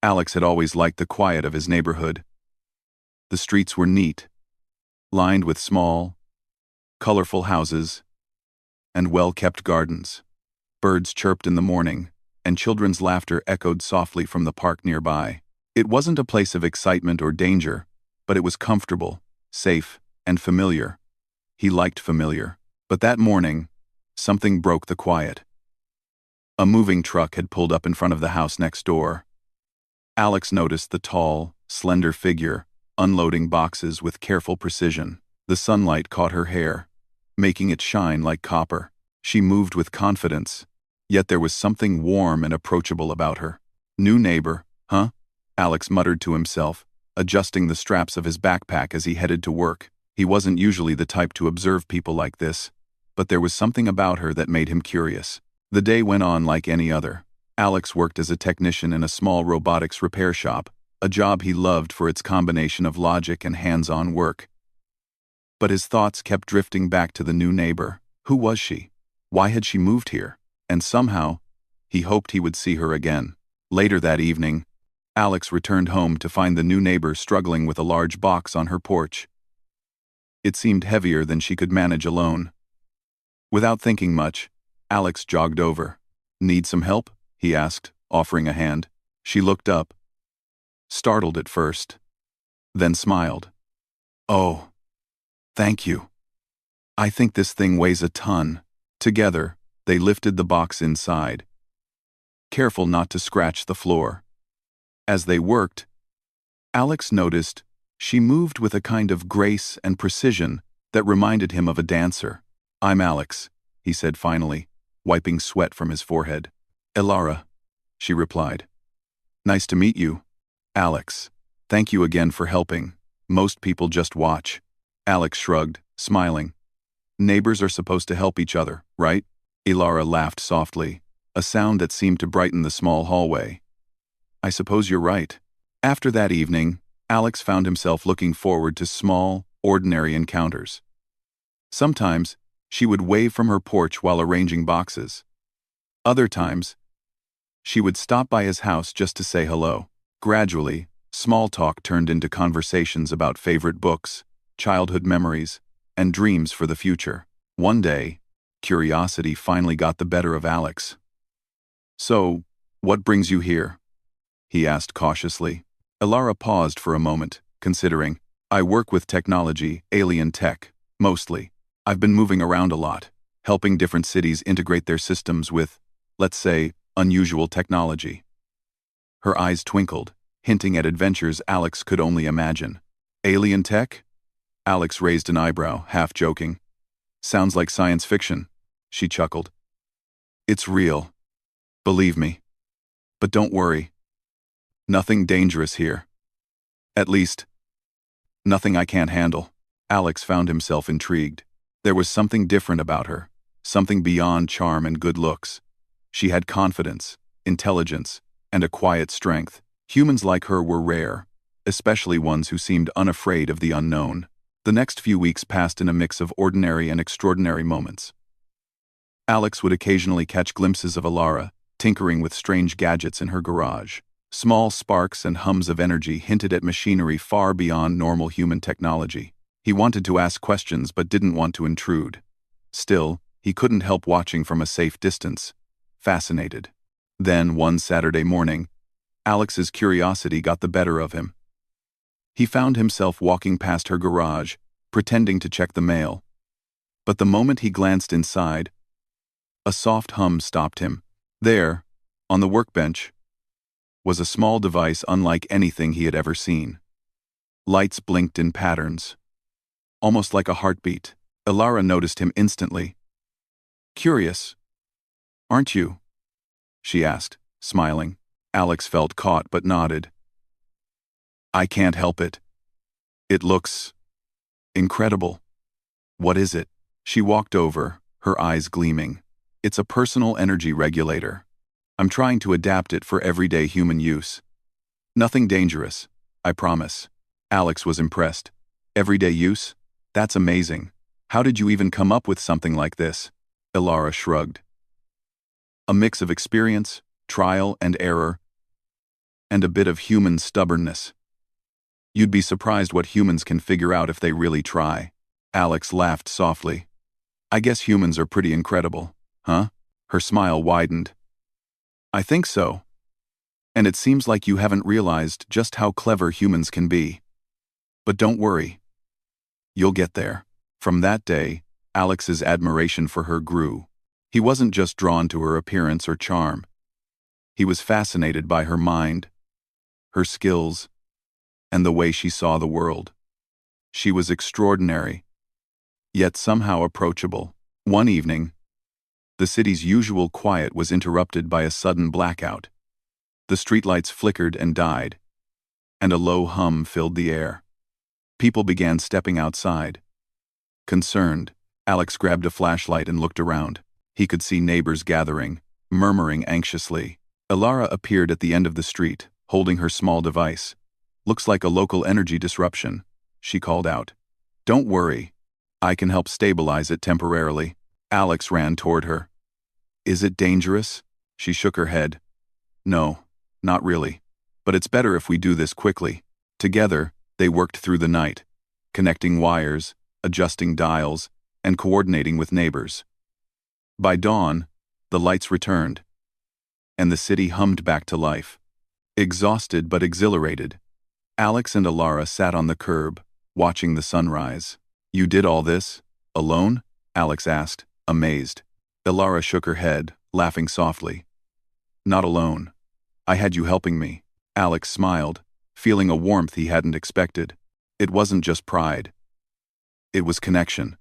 Alex had always liked the quiet of his neighborhood. The streets were neat, lined with small, colorful houses and well-kept gardens. Birds chirped in the morning, and children's laughter echoed softly from the park nearby. It wasn't a place of excitement or danger, but it was comfortable, safe, and familiar. He liked familiar. But that morning, something broke the quiet. A moving truck had pulled up in front of the house next door. Alex noticed the tall, slender figure, unloading boxes with careful precision. The sunlight caught her hair, making it shine like copper. She moved with confidence, yet there was something warm and approachable about her. New neighbor, huh? Alex muttered to himself, adjusting the straps of his backpack as he headed to work. He wasn't usually the type to observe people like this, but there was something about her that made him curious. The day went on like any other. Alex worked as a technician in a small robotics repair shop, a job he loved for its combination of logic and hands-on work. But his thoughts kept drifting back to the new neighbor. Who was she? Why had she moved here? And somehow, he hoped he would see her again. Later that evening, Alex returned home to find the new neighbor struggling with a large box on her porch. It seemed heavier than she could manage alone. Without thinking much, Alex jogged over. "Need some help?" he asked, offering a hand. She looked up, startled at first, then smiled. "Oh, thank you. I think this thing weighs a ton." Together, they lifted the box inside, careful not to scratch the floor. As they worked, Alex noticed she moved with a kind of grace and precision that reminded him of a dancer. "I'm Alex," he said finally, wiping sweat from his forehead. "Elara," she replied. "Nice to meet you, Alex. Thank you again for helping. Most people just watch." Alex shrugged, smiling. "Neighbors are supposed to help each other, right?" Elara laughed softly, a sound that seemed to brighten the small hallway. "I suppose you're right." After that evening, Alex found himself looking forward to small, ordinary encounters. Sometimes, she would wave from her porch while arranging boxes. Other times, she would stop by his house just to say hello. Gradually, small talk turned into conversations about favorite books, childhood memories, and dreams for the future. One day, curiosity finally got the better of Alex. "So, what brings you here?" he asked cautiously. Elara paused for a moment, considering. "I work with technology, alien tech, mostly. I've been moving around a lot, helping different cities integrate their systems with, let's say, unusual technology." Her eyes twinkled, hinting at adventures Alex could only imagine. "Alien tech?" Alex raised an eyebrow, half joking. "Sounds like science fiction," she chuckled. "It's real. Believe me. But don't worry. Nothing dangerous here. At least, nothing I can't handle." Alex found himself intrigued. There was something different about her, something beyond charm and good looks. She had confidence, intelligence, and a quiet strength. Humans like her were rare, especially ones who seemed unafraid of the unknown. The next few weeks passed in a mix of ordinary and extraordinary moments. Alex would occasionally catch glimpses of Elara, tinkering with strange gadgets in her garage. Small sparks and hums of energy hinted at machinery far beyond normal human technology. He wanted to ask questions but didn't want to intrude. Still, he couldn't help watching from a safe distance, fascinated. Then, one Saturday morning, Alex's curiosity got the better of him. He found himself walking past her garage, pretending to check the mail. But the moment he glanced inside, a soft hum stopped him. There, on the workbench, was a small device unlike anything he had ever seen. Lights blinked in patterns, almost like a heartbeat. Elara noticed him instantly. "Curious, aren't you?" she asked, smiling. Alex felt caught but nodded. "I can't help it. It looks incredible." "What is it?" She walked over, her eyes gleaming. "It's a personal energy regulator. I'm trying to adapt it for everyday human use. Nothing dangerous, I promise." Alex was impressed. "Everyday use? That's amazing. How did you even come up with something like this?" Elara shrugged. "A mix of experience, trial and error, and a bit of human stubbornness. You'd be surprised what humans can figure out if they really try. Alex laughed softly. I guess humans are pretty incredible, huh? Her smile widened. I think so. And it seems like you haven't realized just how clever humans can be. But don't worry. You'll get there. From that day, Alex's admiration for her grew. He wasn't just drawn to her appearance or charm. He was fascinated by her mind, her skills, and the way she saw the world. She was extraordinary, yet somehow approachable. One evening, the city's usual quiet was interrupted by a sudden blackout. The streetlights flickered and died, and a low hum filled the air. People began stepping outside. Concerned, Alex grabbed a flashlight and looked around. He could see neighbors gathering, murmuring anxiously. Alara appeared at the end of the street, holding her small device. Looks like a local energy disruption, she called out. Don't worry. I can help stabilize it temporarily. Alex ran toward her. Is it dangerous? She shook her head. No, not really. But it's better if we do this quickly. Together, they worked through the night, connecting wires, adjusting dials, and coordinating with neighbors. By dawn, the lights returned, and the city hummed back to life. Exhausted but exhilarated, Alex and Alara sat on the curb, watching the sunrise. You did all this, alone? Alex asked, amazed. Alara shook her head, laughing softly. Not alone. I had you helping me. Alex smiled, feeling a warmth he hadn't expected. It wasn't just pride. It was connection.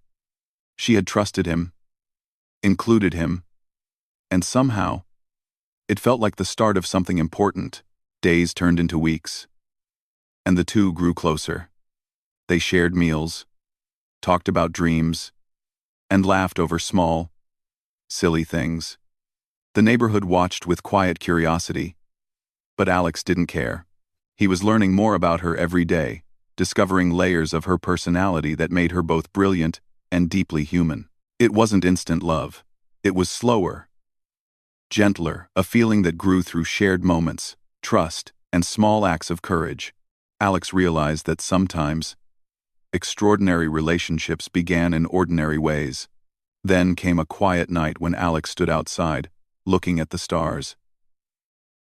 She had trusted him, included him, and somehow, it felt like the start of something important. Days turned into weeks, and the two grew closer. They shared meals, talked about dreams, and laughed over small, silly things. The neighborhood watched with quiet curiosity, but Alex didn't care. He was learning more about her every day, discovering layers of her personality that made her both brilliant and deeply human. It wasn't instant love. It was slower, gentler, a feeling that grew through shared moments, trust, and small acts of courage. Alex realized that sometimes, extraordinary relationships began in ordinary ways. Then came a quiet night when Alex stood outside, looking at the stars.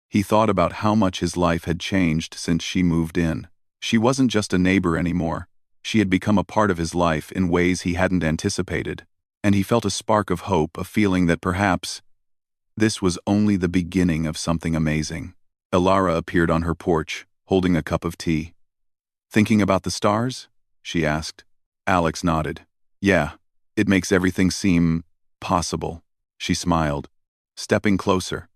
He thought about how much his life had changed since she moved in. She wasn't just a neighbor anymore. She had become a part of his life in ways he hadn't anticipated. And he felt a spark of hope, a feeling that perhaps this was only the beginning of something amazing. Alara appeared on her porch, holding a cup of tea. Thinking about the stars? She asked. Alex nodded. Yeah, it makes everything seem possible. She smiled, stepping closer.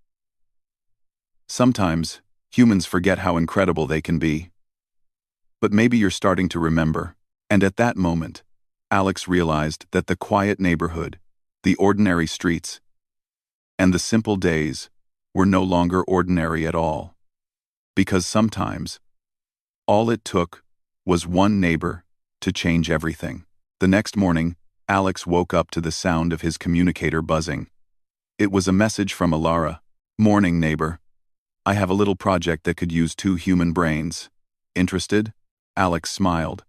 Sometimes, humans forget how incredible they can be. But maybe you're starting to remember. And at that moment, Alex realized that the quiet neighborhood, the ordinary streets, and the simple days were no longer ordinary at all. Because sometimes, all it took was one neighbor to change everything. The next morning, Alex woke up to the sound of his communicator buzzing. It was a message from Alara. Morning, neighbor. I have a little project that could use 2 human brains. Interested? Alex smiled.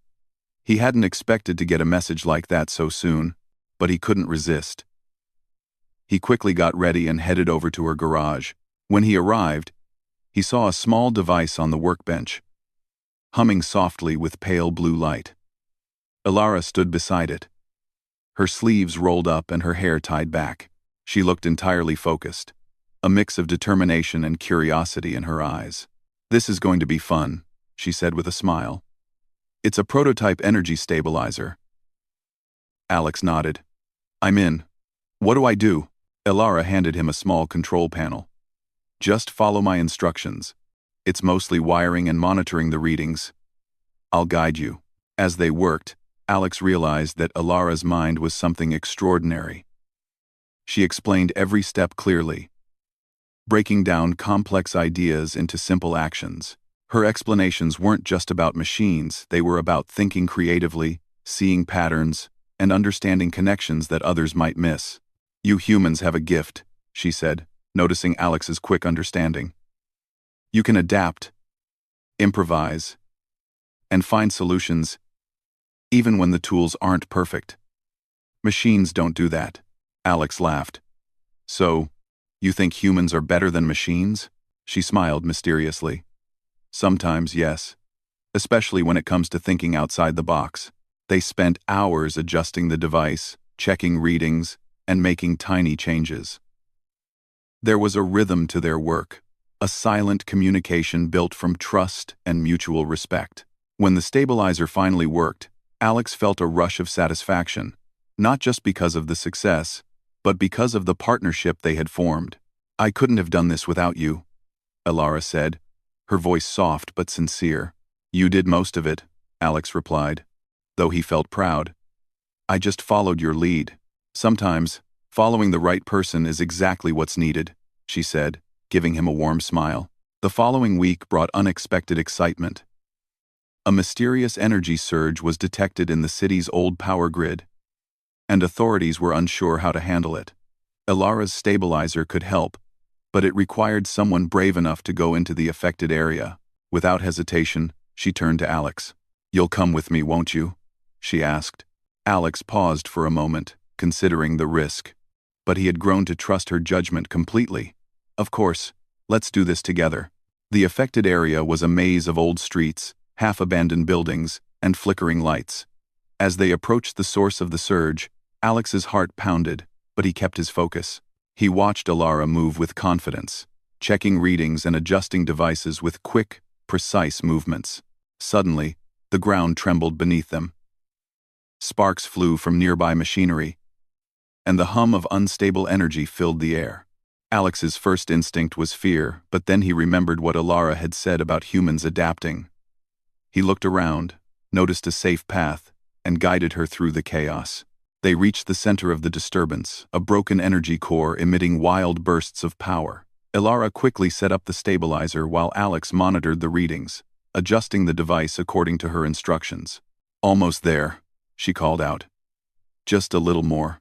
He hadn't expected to get a message like that so soon, but he couldn't resist. He quickly got ready and headed over to her garage. When he arrived, he saw a small device on the workbench, humming softly with pale blue light. Alara stood beside it, her sleeves rolled up and her hair tied back. She looked entirely focused, a mix of determination and curiosity in her eyes. This is going to be fun, she said with a smile. It's a prototype energy stabilizer. Alex nodded. I'm in. What do I do? Alara handed him a small control panel. Just follow my instructions. It's mostly wiring and monitoring the readings. I'll guide you. As they worked, Alex realized that Alara's mind was something extraordinary. She explained every step clearly, breaking down complex ideas into simple actions. Her explanations weren't just about machines, they were about thinking creatively, seeing patterns, and understanding connections that others might miss. You humans have a gift, she said, noticing Alex's quick understanding. You can adapt, improvise, and find solutions even when the tools aren't perfect. Machines don't do that. Alex laughed. So, you think humans are better than machines? She smiled mysteriously. Sometimes, yes. Especially when it comes to thinking outside the box. They spent hours adjusting the device, checking readings, and making tiny changes. There was a rhythm to their work, a silent communication built from trust and mutual respect. When the stabilizer finally worked, Alex felt a rush of satisfaction, not just because of the success, but because of the partnership they had formed. I couldn't have done this without you, Elara said, her voice soft but sincere. You did most of it, Alex replied, though he felt proud. I just followed your lead. Sometimes, following the right person is exactly what's needed, she said, giving him a warm smile. The following week brought unexpected excitement. A mysterious energy surge was detected in the city's old power grid, and authorities were unsure how to handle it. Elara's stabilizer could help, but it required someone brave enough to go into the affected area. Without hesitation, she turned to Alex. You'll come with me, won't you? She asked. Alex paused for a moment, considering the risk. But he had grown to trust her judgment completely. Of course, let's do this together. The affected area was a maze of old streets, half-abandoned buildings, and flickering lights. As they approached the source of the surge, Alex's heart pounded, but he kept his focus. He watched Elara move with confidence, checking readings and adjusting devices with quick, precise movements. Suddenly, the ground trembled beneath them. Sparks flew from nearby machinery, and the hum of unstable energy filled the air. Alex's first instinct was fear, but then he remembered what Elara had said about humans adapting. He looked around, noticed a safe path, and guided her through the chaos. They reached the center of the disturbance, a broken energy core emitting wild bursts of power. Elara quickly set up the stabilizer while Alex monitored the readings, adjusting the device according to her instructions. Almost there, she called out. Just a little more.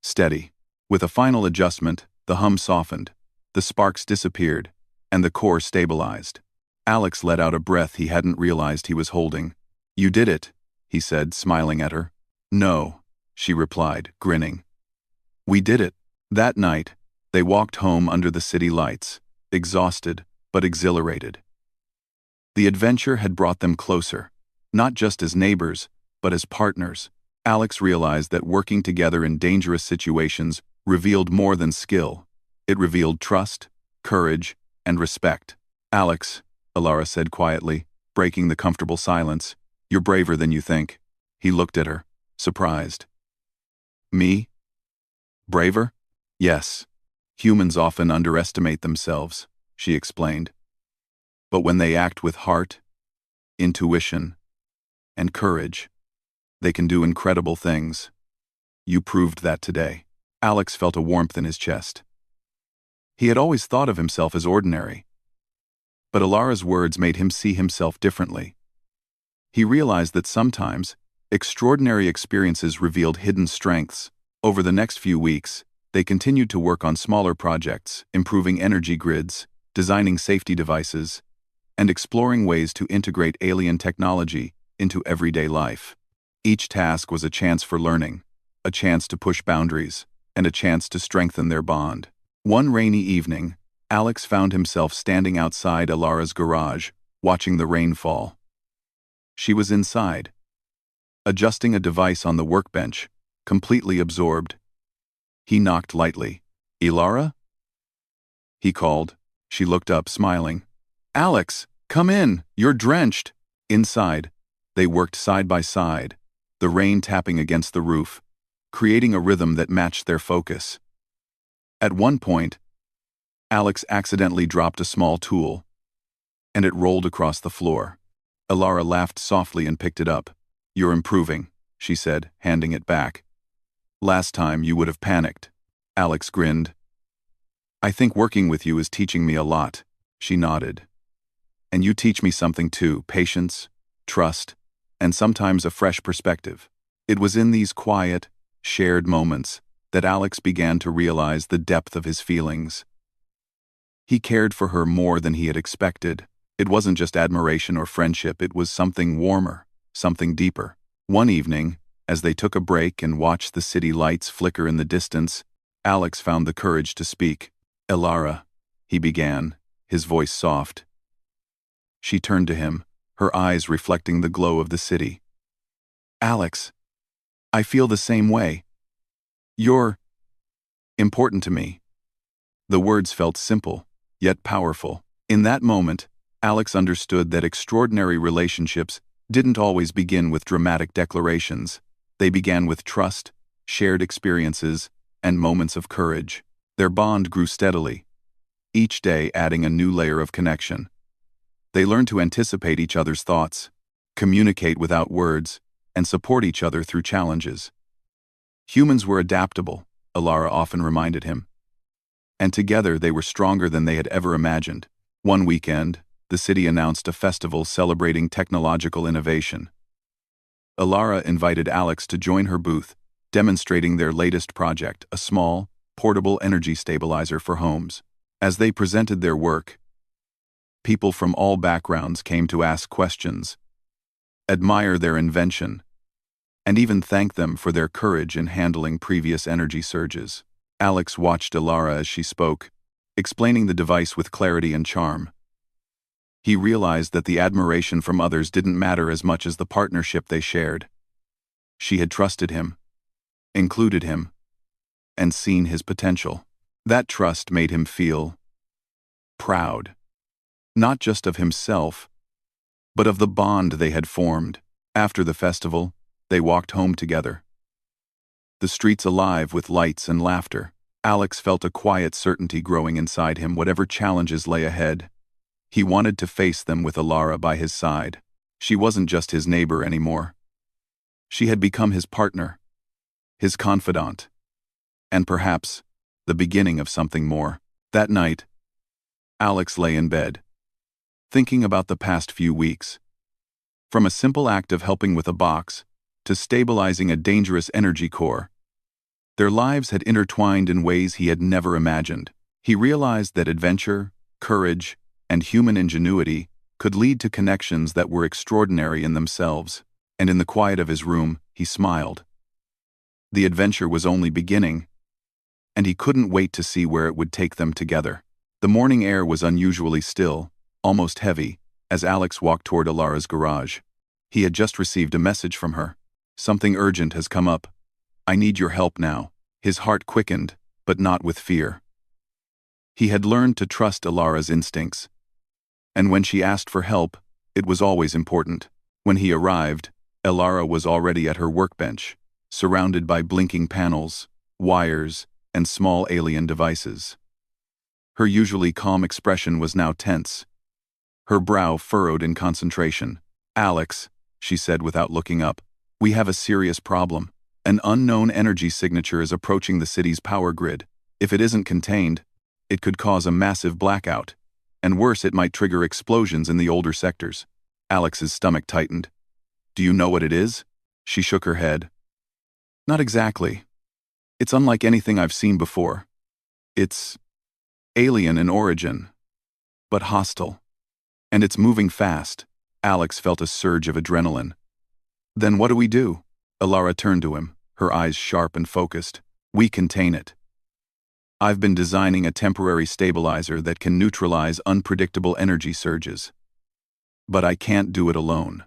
Steady. With a final adjustment, the hum softened, the sparks disappeared, and the core stabilized. Alex let out a breath he hadn't realized he was holding. You did it, he said, smiling at her. No, she replied, grinning. We did it. That night, they walked home under the city lights, exhausted but exhilarated. The adventure had brought them closer, not just as neighbors, but as partners. Alex realized that working together in dangerous situations revealed more than skill. It revealed trust, courage, and respect. Alex, Elara said quietly, breaking the comfortable silence, you're braver than you think. He looked at her, surprised. Me? Braver? Yes. Humans often underestimate themselves, she explained. But when they act with heart, intuition, and courage, they can do incredible things. You proved that today. Alex felt a warmth in his chest. He had always thought of himself as ordinary, but Elara's words made him see himself differently. He realized that sometimes, extraordinary experiences revealed hidden strengths. Over the next few weeks, they continued to work on smaller projects, improving energy grids, designing safety devices, and exploring ways to integrate alien technology into everyday life. Each task was a chance for learning, a chance to push boundaries, and a chance to strengthen their bond. One rainy evening, Alex found himself standing outside Elara's garage, watching the rain fall. She was inside, adjusting a device on the workbench, completely absorbed. He knocked lightly. Elara? He called. She looked up, smiling. Alex, come in, you're drenched. Inside, they worked side by side, the rain tapping against the roof, creating a rhythm that matched their focus. At one point, Alex accidentally dropped a small tool, and it rolled across the floor. Elara laughed softly and picked it up. You're improving, she said, handing it back. Last time you would have panicked. Alex grinned. I think working with you is teaching me a lot, she nodded. And you teach me something too, patience, trust, and sometimes a fresh perspective. It was in these quiet, shared moments that Alex began to realize the depth of his feelings. He cared for her more than he had expected. It wasn't just admiration or friendship, it was something warmer, something deeper. One evening, as they took a break and watched the city lights flicker in the distance, Alex found the courage to speak. "Elara," he began, his voice soft. She turned to him, her eyes reflecting the glow of the city. "Alex, I feel the same way. You're important to me." The words felt simple, yet powerful. In that moment, Alex understood that extraordinary relationships didn't always begin with dramatic declarations. They began with trust, shared experiences, and moments of courage. Their bond grew steadily, each day adding a new layer of connection. They learned to anticipate each other's thoughts, communicate without words, and support each other through challenges. Humans were adaptable, Elara often reminded him. And together they were stronger than they had ever imagined. One weekend, the city announced a festival celebrating technological innovation. Elara invited Alex to join her booth, demonstrating their latest project, a small, portable energy stabilizer for homes. As they presented their work, people from all backgrounds came to ask questions, admire their invention, and even thank them for their courage in handling previous energy surges. Alex watched Elara as she spoke, explaining the device with clarity and charm. He realized that the admiration from others didn't matter as much as the partnership they shared. She had trusted him, included him, and seen his potential. That trust made him feel proud, not just of himself, but of the bond they had formed. After the festival, they walked home together, the streets alive with lights and laughter. Alex felt a quiet certainty growing inside him. Whatever challenges lay ahead, he wanted to face them with Elara by his side. She wasn't just his neighbor anymore. She had become his partner, his confidant, and perhaps the beginning of something more. That night, Alex lay in bed, thinking about the past few weeks. From a simple act of helping with a box to stabilizing a dangerous energy core, their lives had intertwined in ways he had never imagined. He realized that adventure, courage, and human ingenuity could lead to connections that were extraordinary in themselves, and in the quiet of his room, he smiled. The adventure was only beginning, and he couldn't wait to see where it would take them together. The morning air was unusually still, almost heavy, as Alex walked toward Elara's garage. He had just received a message from her. "Something urgent has come up. I need your help now." His heart quickened, but not with fear. He had learned to trust Elara's instincts, and when she asked for help, it was always important. When he arrived, Elara was already at her workbench, surrounded by blinking panels, wires, and small alien devices. Her usually calm expression was now tense, her brow furrowed in concentration. "Alex," she said without looking up, "we have a serious problem. An unknown energy signature is approaching the city's power grid. If it isn't contained, it could cause a massive blackout, and worse, it might trigger explosions in the older sectors." Alex's stomach tightened. "Do you know what it is?" She shook her head. "Not exactly. It's unlike anything I've seen before. It's alien in origin, but hostile. And it's moving fast." Alex felt a surge of adrenaline. "Then what do we do?" Elara turned to him, her eyes sharp and focused. "We contain it. I've been designing a temporary stabilizer that can neutralize unpredictable energy surges. But I can't do it alone.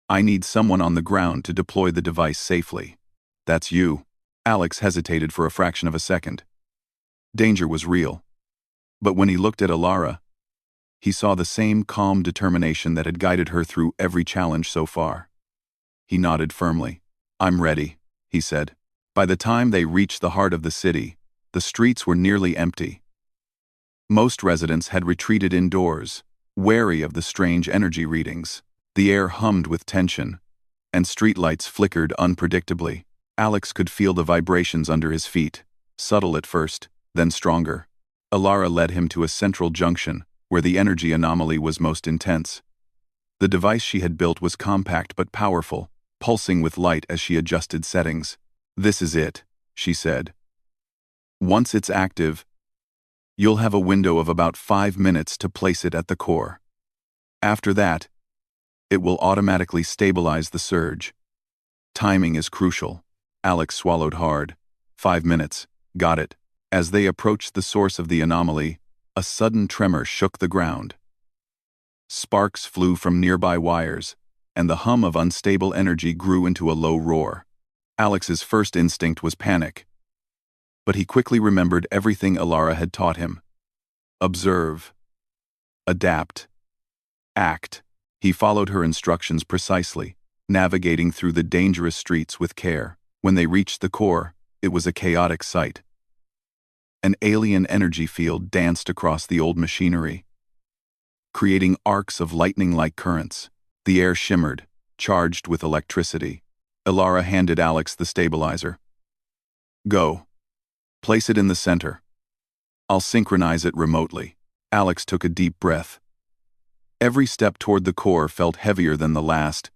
I need someone on the ground to deploy the device safely. That's you." Alex hesitated for a fraction of a second. Danger was real. But when he looked at Elara, he saw the same calm determination that had guided her through every challenge so far. He nodded firmly. "I'm ready," he said. By the time they reached the heart of the city, the streets were nearly empty. Most residents had retreated indoors, wary of the strange energy readings. The air hummed with tension, and streetlights flickered unpredictably. Alex could feel the vibrations under his feet, subtle at first, then stronger. Elara led him to a central junction, where the energy anomaly was most intense. The device she had built was compact but powerful, pulsing with light as she adjusted settings. "This is it," she said. "Once it's active, You'll have a window of about 5 minutes to place it at the core. After that, it will automatically stabilize the surge. Timing is crucial. Alex swallowed hard. 5 minutes. Got it. As they approached the source of the anomaly, a sudden tremor shook the ground. Sparks flew from nearby wires, and the hum of unstable energy grew into a low roar. Alex's first instinct was panic. But he quickly remembered everything Alara had taught him. Observe. Adapt. Act. He followed her instructions precisely, navigating through the dangerous streets with care. When they reached the core, it was a chaotic sight. An alien energy field danced across the old machinery, creating arcs of lightning-like currents. The air shimmered, charged with electricity. Alara handed Alex the stabilizer. Go. Place it in the center. I'll synchronize it remotely. Alex took a deep breath. Every step toward the core felt heavier than the last,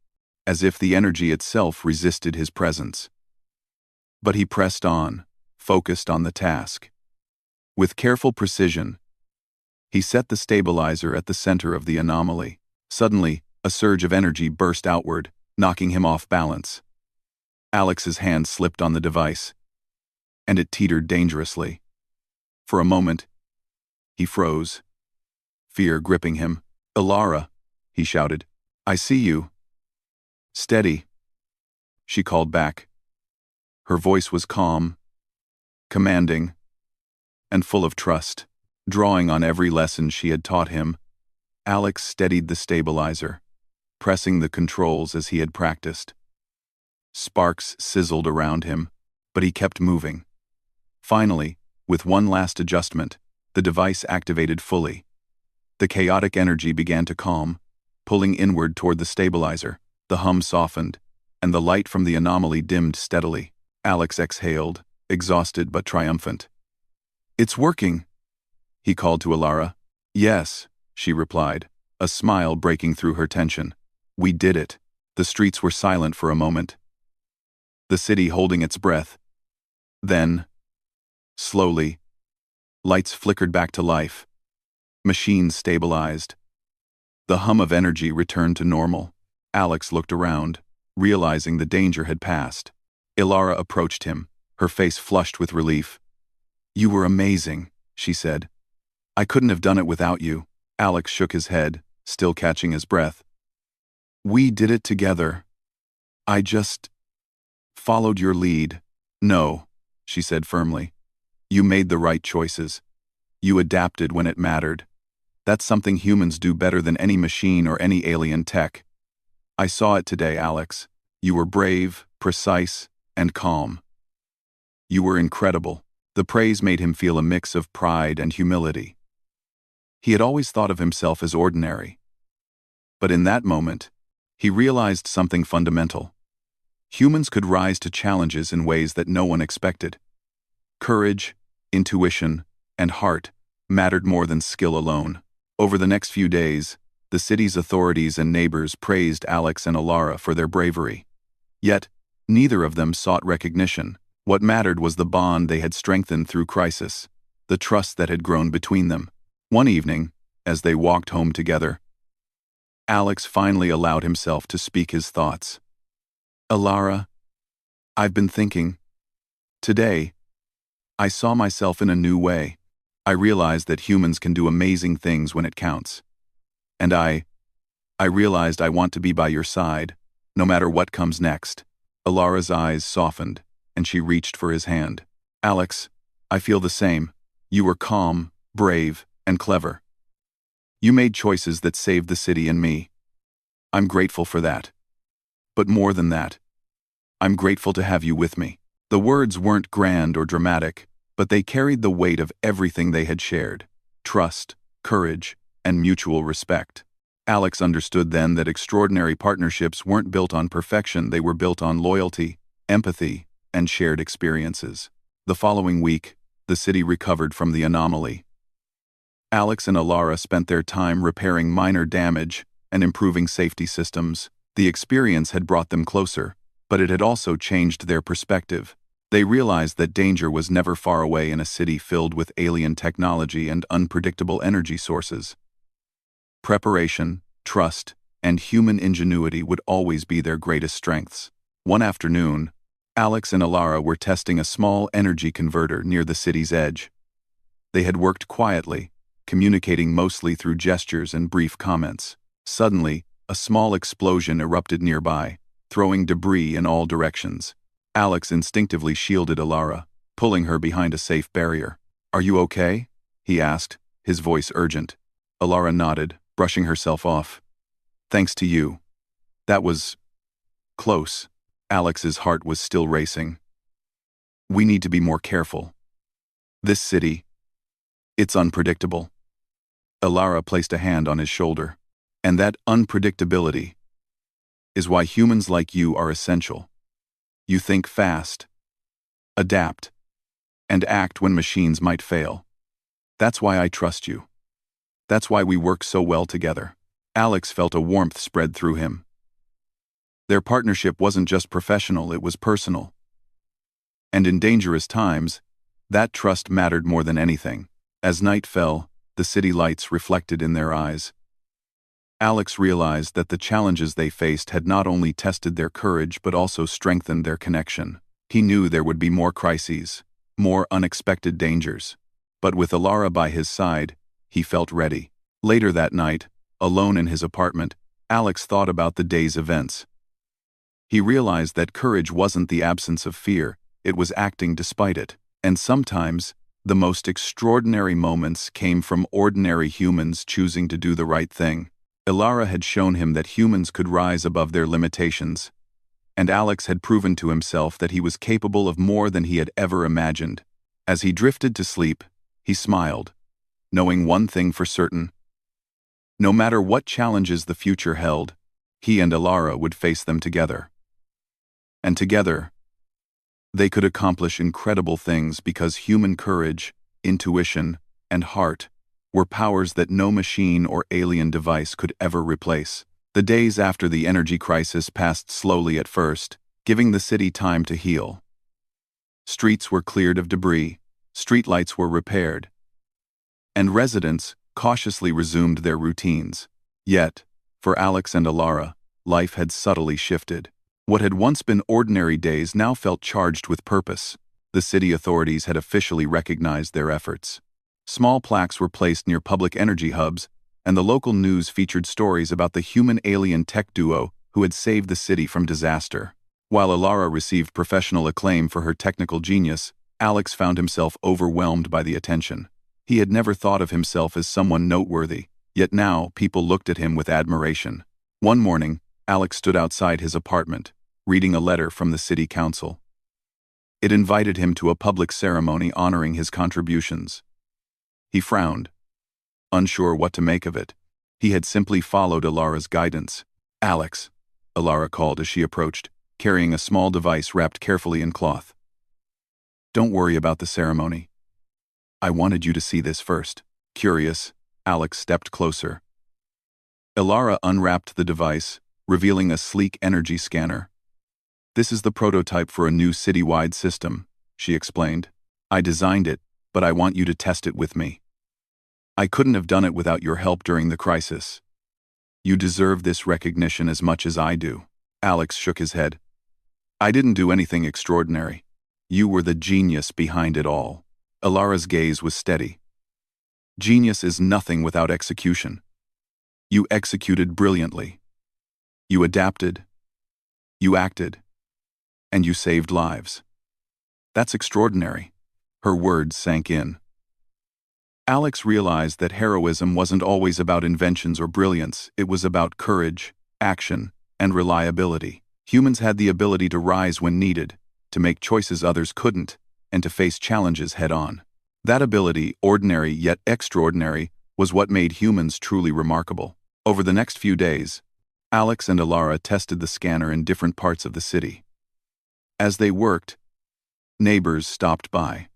as if the energy itself resisted his presence. But he pressed on, focused on the task. With careful precision, he set the stabilizer at the center of the anomaly. Suddenly, a surge of energy burst outward, knocking him off balance. Alex's hand slipped on the device, and it teetered dangerously. For a moment, he froze, fear gripping him. Alara, he shouted. I see you. Steady, she called back. Her voice was calm, commanding, and full of trust. Drawing on every lesson she had taught him, Alex steadied the stabilizer, pressing the controls as he had practiced. Sparks sizzled around him, but he kept moving. Finally, with one last adjustment, the device activated fully. The chaotic energy began to calm, pulling inward toward the stabilizer. The hum softened, and the light from the anomaly dimmed steadily. Alex exhaled, exhausted but triumphant. It's working, he called to Alara. Yes, she replied, a smile breaking through her tension. We did it. The streets were silent for a moment, the city holding its breath. Then, slowly, lights flickered back to life. Machines stabilized. The hum of energy returned to normal. Alex looked around, realizing the danger had passed. Alara approached him, her face flushed with relief. You were amazing, she said. I couldn't have done it without you. Alex shook his head, still catching his breath. We did it together. I just followed your lead. No, she said firmly. You made the right choices. You adapted when it mattered. That's something humans do better than any machine or any alien tech. I saw it today, Alex. You were brave, precise, and calm. You were incredible. The praise made him feel a mix of pride and humility. He had always thought of himself as ordinary. But in that moment, he realized something fundamental. Humans could rise to challenges in ways that no one expected. Courage, intuition, and heart mattered more than skill alone. Over the next few days, the city's authorities and neighbors praised Alex and Alara for their bravery. Yet, neither of them sought recognition. What mattered was the bond they had strengthened through crisis, the trust that had grown between them. One evening, as they walked home together, Alex finally allowed himself to speak his thoughts. Alara, I've been thinking. Today, I saw myself in a new way. I realized that humans can do amazing things when it counts. And I realized I want to be by your side, no matter what comes next. Alara's eyes softened, and she reached for his hand. Alex, I feel the same. You were calm, brave, and clever. You made choices that saved the city and me. I'm grateful for that. But more than that, I'm grateful to have you with me. The words weren't grand or dramatic, but they carried the weight of everything they had shared: trust, courage, and mutual respect. Alex understood then that extraordinary partnerships weren't built on perfection, they were built on loyalty, empathy, and shared experiences. The following week, the city recovered from the anomaly. Alex and Alara spent their time repairing minor damage and improving safety systems. The experience had brought them closer, but it had also changed their perspective. They realized that danger was never far away in a city filled with alien technology and unpredictable energy sources. Preparation, trust, and human ingenuity would always be their greatest strengths. One afternoon, Alex and Alara were testing a small energy converter near the city's edge. They had worked quietly, communicating mostly through gestures and brief comments. Suddenly, a small explosion erupted nearby, throwing debris in all directions. Alex instinctively shielded Alara, pulling her behind a safe barrier. "Are you okay?" he asked, his voice urgent. Alara nodded, brushing herself off. "Thanks to you. That was close." Alex's heart was still racing. "We need to be more careful. This city, it's unpredictable." Alara placed a hand on his shoulder. "And that unpredictability is why humans like you are essential. You think fast, adapt, and act when machines might fail. That's why I trust you. That's why we work so well together." Alex felt a warmth spread through him. Their partnership wasn't just professional, it was personal. And in dangerous times, that trust mattered more than anything. As night fell, the city lights reflected in their eyes. Alex realized that the challenges they faced had not only tested their courage but also strengthened their connection. He knew there would be more crises, more unexpected dangers. But with Alara by his side, he felt ready. Later that night, alone in his apartment, Alex thought about the day's events. He realized that courage wasn't the absence of fear, it was acting despite it. And sometimes, the most extraordinary moments came from ordinary humans choosing to do the right thing. Alara had shown him that humans could rise above their limitations, and Alex had proven to himself that he was capable of more than he had ever imagined. As he drifted to sleep, he smiled, knowing one thing for certain. No matter what challenges the future held, he and Alara would face them together. And together, they could accomplish incredible things because human courage, intuition, and heart were powers that no machine or alien device could ever replace. The days after the energy crisis passed slowly at first, giving the city time to heal. Streets were cleared of debris, streetlights were repaired, and residents cautiously resumed their routines. Yet, for Alex and Alara, life had subtly shifted. What had once been ordinary days now felt charged with purpose. The city authorities had officially recognized their efforts. Small plaques were placed near public energy hubs, and the local news featured stories about the human-alien tech duo who had saved the city from disaster. While Alara received professional acclaim for her technical genius, Alex found himself overwhelmed by the attention. He had never thought of himself as someone noteworthy, yet now people looked at him with admiration. One morning, Alex stood outside his apartment, reading a letter from the city council. It invited him to a public ceremony honoring his contributions. He frowned, unsure what to make of it. He had simply followed Alara's guidance. "Alex," Alara called as she approached, carrying a small device wrapped carefully in cloth. "Don't worry about the ceremony. I wanted you to see this first." Curious, Alex stepped closer. Alara unwrapped the device, revealing a sleek energy scanner. "This is the prototype for a new citywide system," she explained. "I designed it, but I want you to test it with me. I couldn't have done it without your help during the crisis. You deserve this recognition as much as I do." Alex shook his head. "I didn't do anything extraordinary. You were the genius behind it all." Alara's gaze was steady. "Genius is nothing without execution. You executed brilliantly. You adapted. You acted. And you saved lives. That's extraordinary." Her words sank in. Alex realized that heroism wasn't always about inventions or brilliance, it was about courage, action, and reliability. Humans had the ability to rise when needed, to make choices others couldn't, and to face challenges head-on. That ability, ordinary yet extraordinary, was what made humans truly remarkable. Over the next few days, Alex and Alara tested the scanner in different parts of the city. As they worked, neighbors stopped by,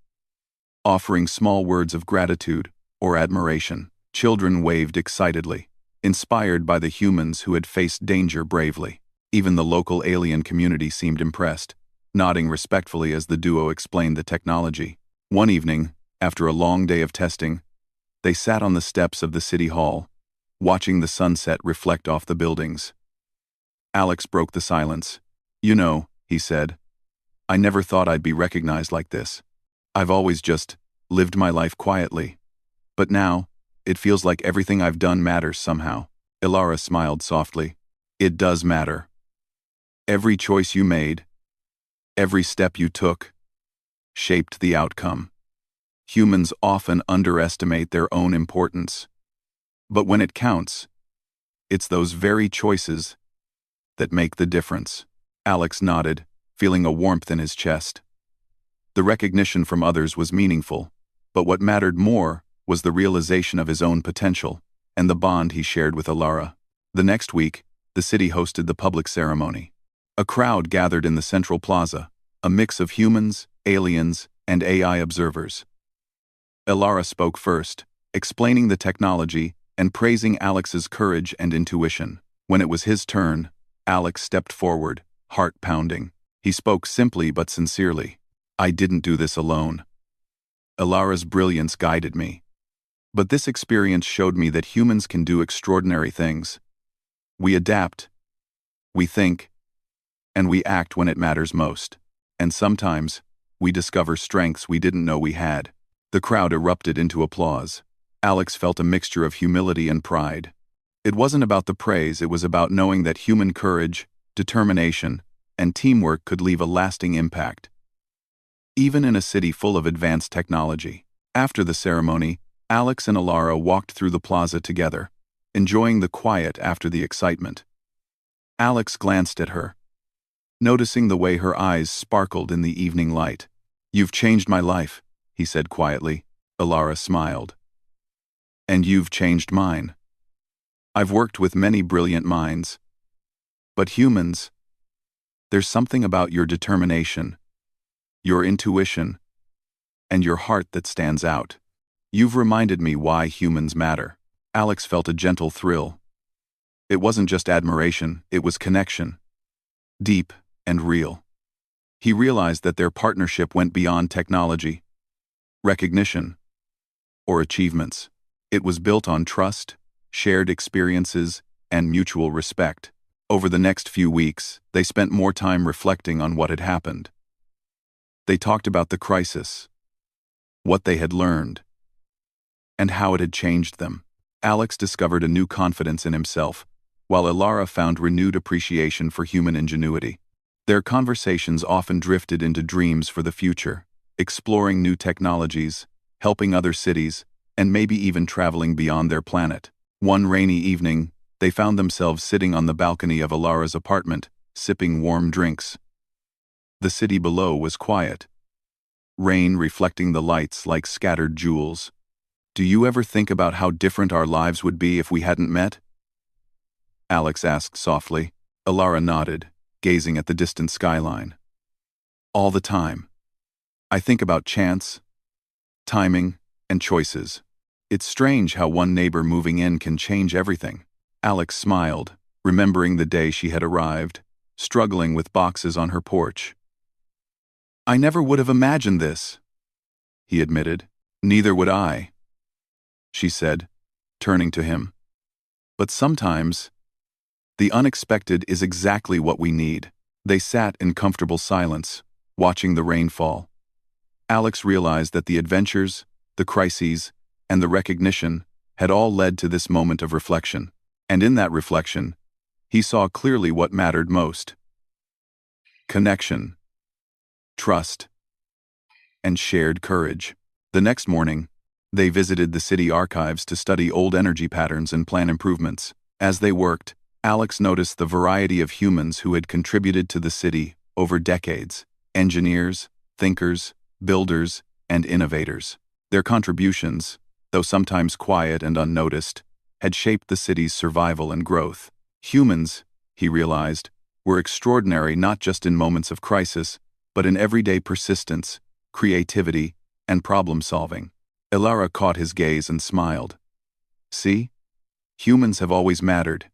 offering small words of gratitude or admiration. Children waved excitedly, inspired by the humans who had faced danger bravely. Even the local alien community seemed impressed. nodding respectfully as the duo explained the technology. One evening, after a long day of testing, they sat on the steps of the city hall, watching the sunset reflect off the buildings. Alex broke the silence. "You know," he said, "I never thought I'd be recognized like this. I've always just lived my life quietly. But now, it feels like everything I've done matters somehow." Ilara smiled softly. "It does matter. Every choice you made, every step you took, shaped the outcome. Humans often underestimate their own importance. But when it counts, it's those very choices that make the difference." Alex nodded, feeling a warmth in his chest. The recognition from others was meaningful, but what mattered more was the realization of his own potential and the bond he shared with Ilara. The next week, the city hosted the public ceremony. A crowd gathered in the central plaza, a mix of humans, aliens, and AI observers. Ilara spoke first, explaining the technology and praising Alex's courage and intuition. When it was his turn, Alex stepped forward, heart pounding. He spoke simply but sincerely. "I didn't do this alone. Ilara's brilliance guided me. But this experience showed me that humans can do extraordinary things. We adapt, we think, and we act when it matters most. And sometimes, we discover strengths we didn't know we had." The crowd erupted into applause. Alex felt a mixture of humility and pride. It wasn't about the praise, it was about knowing that human courage, determination, and teamwork could leave a lasting impact, even in a city full of advanced technology. After the ceremony, Alex and Ilara walked through the plaza together, enjoying the quiet after the excitement. Alex glanced at her, noticing the way her eyes sparkled in the evening light. "You've changed my life," he said quietly. Ilara smiled. "And you've changed mine. I've worked with many brilliant minds. But humans, there's something about your determination, your intuition, and your heart that stands out. You've reminded me why humans matter." Alex felt a gentle thrill. It wasn't just admiration, it was connection. Deep and real. He realized that their partnership went beyond technology, recognition, or achievements. It was built on trust, shared experiences, and mutual respect. Over the next few weeks, they spent more time reflecting on what had happened. They talked about the crisis, what they had learned, and how it had changed them. Alex discovered a new confidence in himself, while Ilara found renewed appreciation for human ingenuity. Their conversations often drifted into dreams for the future, exploring new technologies, helping other cities, and maybe even traveling beyond their planet. One rainy evening, they found themselves sitting on the balcony of Ilara's apartment, sipping warm drinks. The city below was quiet, rain reflecting the lights like scattered jewels. "Do you ever think about how different our lives would be if we hadn't met?" Alex asked softly. Ilara nodded, gazing at the distant skyline. "All the time. I think about chance, timing, and choices. It's strange how one neighbor moving in can change everything." Alex smiled, remembering the day she had arrived, struggling with boxes on her porch. "I never would have imagined this," he admitted. "Neither would I," she said, turning to him. "But sometimes, the unexpected is exactly what we need." They sat in comfortable silence, watching the rain fall. Alex realized that the adventures, the crises, and the recognition had all led to this moment of reflection. And in that reflection, he saw clearly what mattered most: connection, trust, and shared courage. The next morning, they visited the city archives to study old energy patterns and plan improvements. As they worked, Alex noticed the variety of humans who had contributed to the city over decades: engineers, thinkers, builders, and innovators. Their contributions, though sometimes quiet and unnoticed, had shaped the city's survival and growth. Humans, he realized, were extraordinary not just in moments of crisis, but in everyday persistence, creativity, and problem-solving. Ilara caught his gaze and smiled. "See? Humans have always mattered.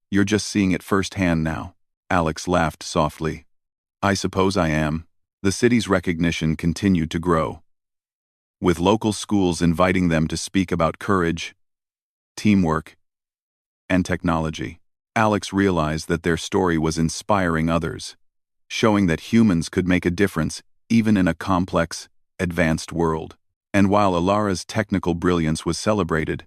You're just seeing it firsthand now." Alex laughed softly. I suppose I am. The city's recognition continued to grow, with local schools inviting them to speak about courage, teamwork, and technology. Alex realized that their story was inspiring others, showing that humans could make a difference even in a complex, advanced world. And while Alara's technical brilliance was celebrated,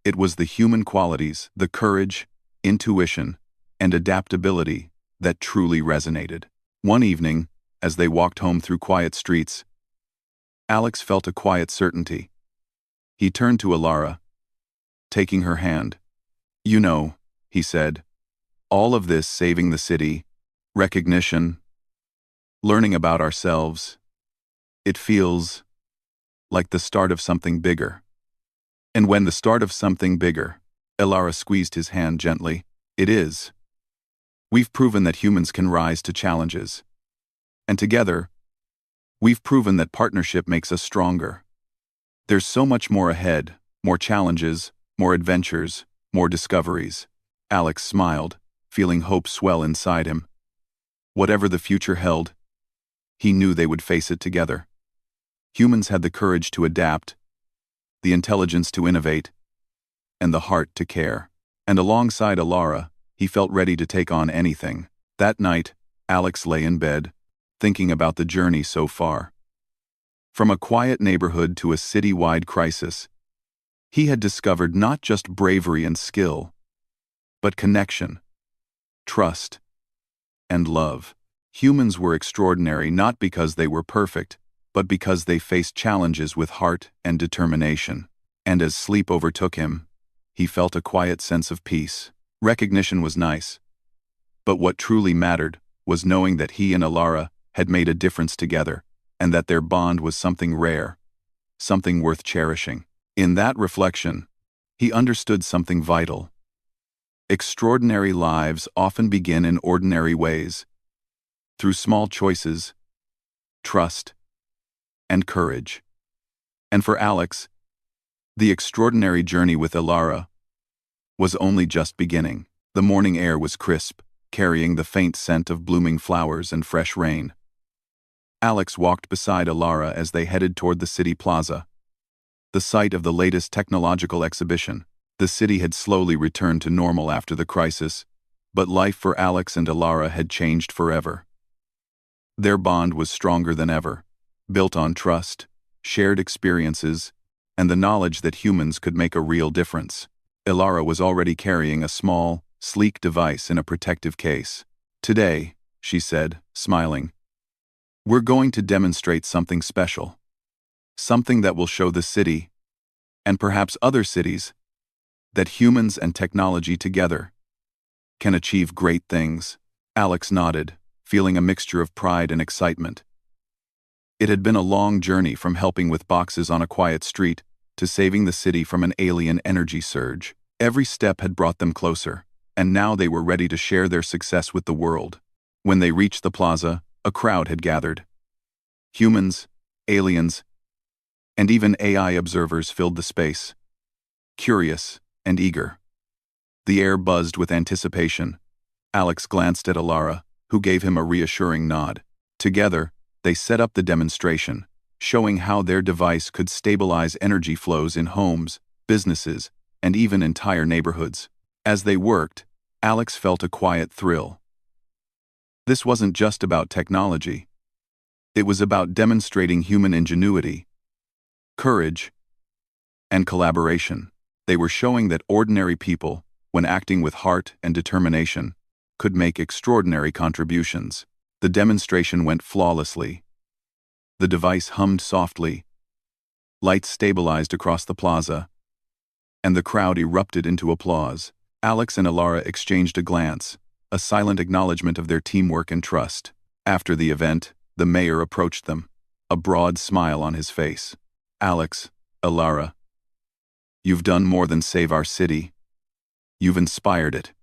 it was the human qualities, the courage, intuition, and adaptability that truly resonated. One evening, as they walked home through quiet streets, Alex felt a quiet certainty. He turned to Alara, taking her hand. "You know," he said, "all of this saving the city, recognition, learning about ourselves, it feels like the start of something bigger." And when the start of something bigger, Alara squeezed his hand gently, it is. We've proven that humans can rise to challenges. And together, we've proven that partnership makes us stronger. There's so much more ahead, more challenges, more adventures, more discoveries. Alex smiled, feeling hope swell inside him. Whatever the future held, he knew they would face it together. Humans had the courage to adapt, the intelligence to innovate, and the heart to care. And alongside Alara, he felt ready to take on anything. That night, Alex lay in bed, thinking about the journey so far. From a quiet neighborhood to a city-wide crisis, he had discovered not just bravery and skill, but connection, trust, and love. Humans were extraordinary not because they were perfect, but because they faced challenges with heart and determination. And as sleep overtook him, he felt a quiet sense of peace. Recognition was nice, but what truly mattered was knowing that he and Alara had made a difference together, and that their bond was something rare, something worth cherishing. In that reflection, he understood something vital. Extraordinary lives often begin in ordinary ways, through small choices, trust, and courage. And for Alex, the extraordinary journey with Alara was only just beginning. The morning air was crisp, carrying the faint scent of blooming flowers and fresh rain. Alex walked beside Alara as they headed toward the city plaza, the site of the latest technological exhibition. The city had slowly returned to normal after the crisis, but life for Alex and Alara had changed forever. Their bond was stronger than ever, built on trust, shared experiences, and the knowledge that humans could make a real difference. Alara was already carrying a small, sleek device in a protective case. "Today," she said, smiling, "we're going to demonstrate something special. Something that will show the city, and perhaps other cities, that humans and technology together can achieve great things." Alex nodded, feeling a mixture of pride and excitement. It had been a long journey from helping with boxes on a quiet street to saving the city from an alien energy surge. Every step had brought them closer, and now they were ready to share their success with the world. When they reached the plaza, a crowd had gathered. Humans, aliens, and even AI observers filled the space, curious and eager. The air buzzed with anticipation. Alex glanced at Alara, who gave him a reassuring nod. Together, they set up the demonstration, showing how their device could stabilize energy flows in homes, businesses, and even entire neighborhoods. As they worked, Alex felt a quiet thrill. This wasn't just about technology. It was about demonstrating human ingenuity, courage, and collaboration. They were showing that ordinary people, when acting with heart and determination, could make extraordinary contributions. The demonstration went flawlessly. The device hummed softly, lights stabilized across the plaza, and the crowd erupted into applause. Alex and Alara exchanged a glance, a silent acknowledgement of their teamwork and trust. After the event, the mayor approached them, a broad smile on his face. "Alex, Alara, you've done more than save our city. You've inspired it.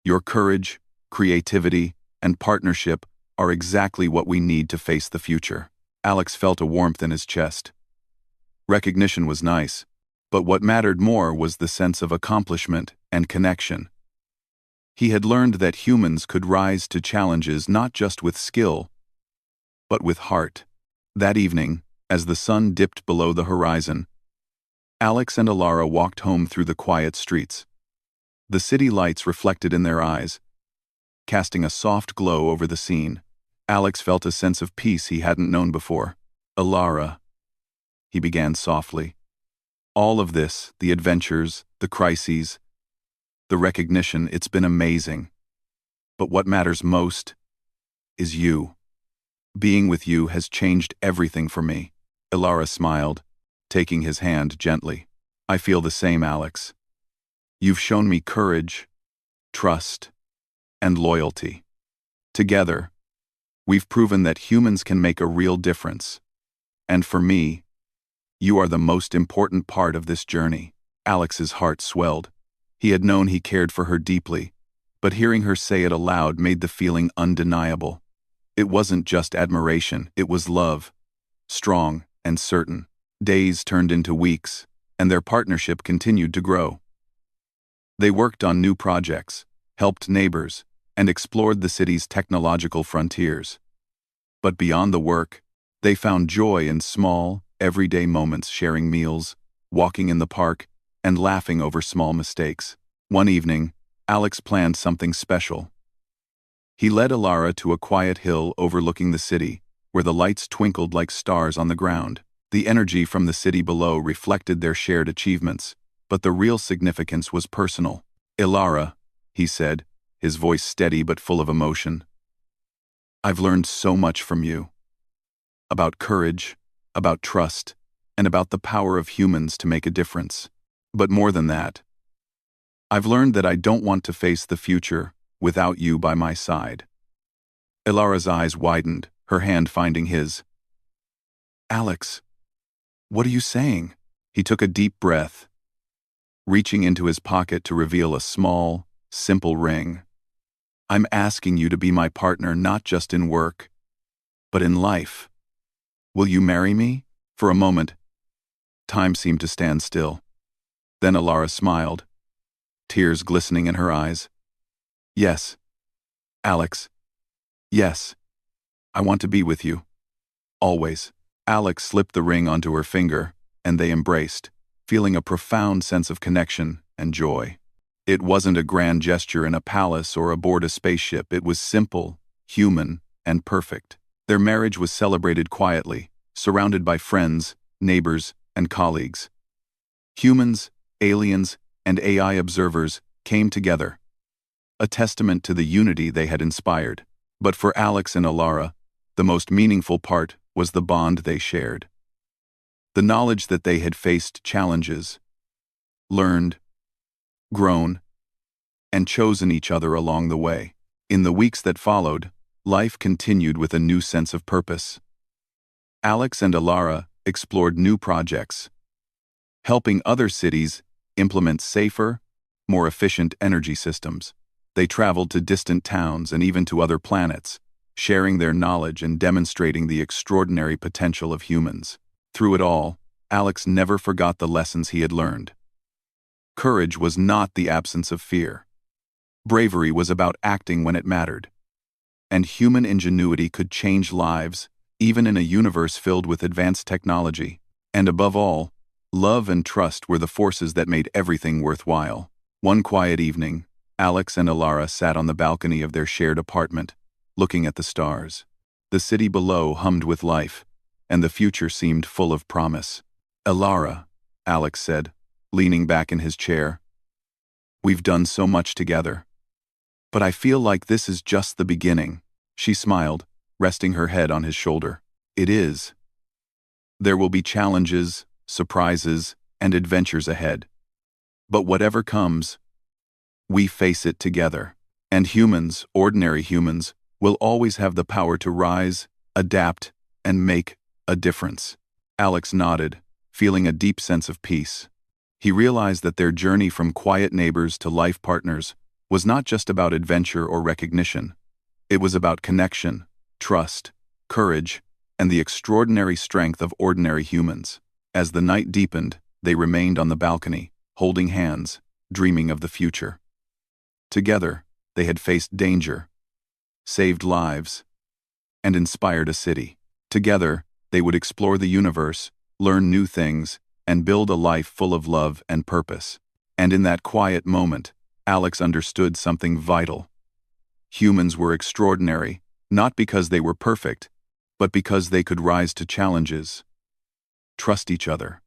Your courage, creativity, and partnership are exactly what we need to face the future." Alex felt a warmth in his chest. Recognition was nice, but what mattered more was the sense of accomplishment and connection. He had learned that humans could rise to challenges not just with skill, but with heart. That evening, as the sun dipped below the horizon, Alex and Alara walked home through the quiet streets. The city lights reflected in their eyes, casting a soft glow over the scene. Alex felt a sense of peace he hadn't known before. "Alara," he began softly. "All of this, the adventures, the crises, the recognition, it's been amazing. But what matters most is you. Being with you has changed everything for me." Alara smiled, taking his hand gently. "I feel the same, Alex. You've shown me courage, trust, and loyalty. Together, we've proven that humans can make a real difference. And for me, you are the most important part of this journey." Alex's heart swelled. He had known he cared for her deeply, but hearing her say it aloud made the feeling undeniable. It wasn't just admiration, it was love, strong and certain. Days turned into weeks, and their partnership continued to grow. They worked on new projects, helped neighbors, and explored the city's technological frontiers. But beyond the work, they found joy in small, everyday moments, sharing meals, walking in the park, and laughing over small mistakes. One evening, Alex planned something special. He led Alara to a quiet hill overlooking the city, where the lights twinkled like stars on the ground. The energy from the city below reflected their shared achievements, but the real significance was personal. "Alara," he said, his voice steady but full of emotion, "I've learned so much from you. About courage, about trust, and about the power of humans to make a difference. But more than that, I've learned that I don't want to face the future without you by my side." Alara's eyes widened, her hand finding his. "Alex, what are you saying?" He took a deep breath, reaching into his pocket to reveal a small, simple ring. "I'm asking you to be my partner not just in work, but in life. Will you marry me?" For a moment, time seemed to stand still. Then Alara smiled, tears glistening in her eyes. "Yes, Alex. Yes. I want to be with you. Always." Alex slipped the ring onto her finger, and they embraced, feeling a profound sense of connection and joy. It wasn't a grand gesture in a palace or aboard a spaceship. It was simple, human, and perfect. Their marriage was celebrated quietly, surrounded by friends, neighbors, and colleagues. Humans, aliens, and AI observers came together, a testament to the unity they had inspired. But for Alex and Alara, the most meaningful part was the bond they shared. The knowledge that they had faced challenges, learned, grown, and chosen each other along the way. In the weeks that followed, life continued with a new sense of purpose. Alex and Alara explored new projects, helping other cities implement safer, more efficient energy systems. They traveled to distant towns and even to other planets, sharing their knowledge and demonstrating the extraordinary potential of humans. Through it all, Alex never forgot the lessons he had learned. Courage was not the absence of fear. Bravery was about acting when it mattered. And human ingenuity could change lives, even in a universe filled with advanced technology. And above all, love and trust were the forces that made everything worthwhile. One quiet evening, Alex and Alara sat on the balcony of their shared apartment, looking at the stars. The city below hummed with life, and the future seemed full of promise. "Alara," Alex said, leaning back in his chair, "we've done so much together. But I feel like this is just the beginning." She smiled, resting her head on his shoulder. "It is. There will be challenges, surprises, and adventures ahead. But whatever comes, we face it together. And humans, ordinary humans, will always have the power to rise, adapt, and make a difference." Alex nodded, feeling a deep sense of peace. He realized that their journey from quiet neighbors to life partners was not just about adventure or recognition. It was about connection, trust, courage, and the extraordinary strength of ordinary humans. As the night deepened, they remained on the balcony, holding hands, dreaming of the future. Together, They had faced danger, saved lives, and inspired a city. Together, they would explore the universe, learn new things, and build a life full of love and purpose. And in that quiet moment, Alex understood something vital. Humans were extraordinary, not because they were perfect, but because they could rise to challenges, trust each other,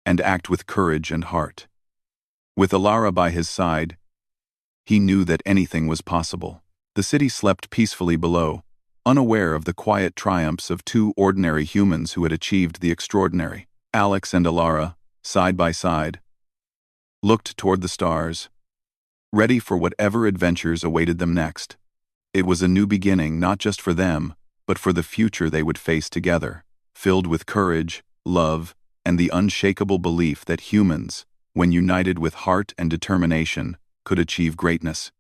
and act with courage and heart. With Alara by his side, he knew that anything was possible. The city slept peacefully below, unaware of the quiet triumphs of two ordinary humans who had achieved the extraordinary. Alex and Alara, side by side, looked toward the stars, ready for whatever adventures awaited them next. It was a new beginning not just for them, but for the future they would face together, filled with courage, love, and the unshakable belief that humans, when united with heart and determination, could achieve greatness.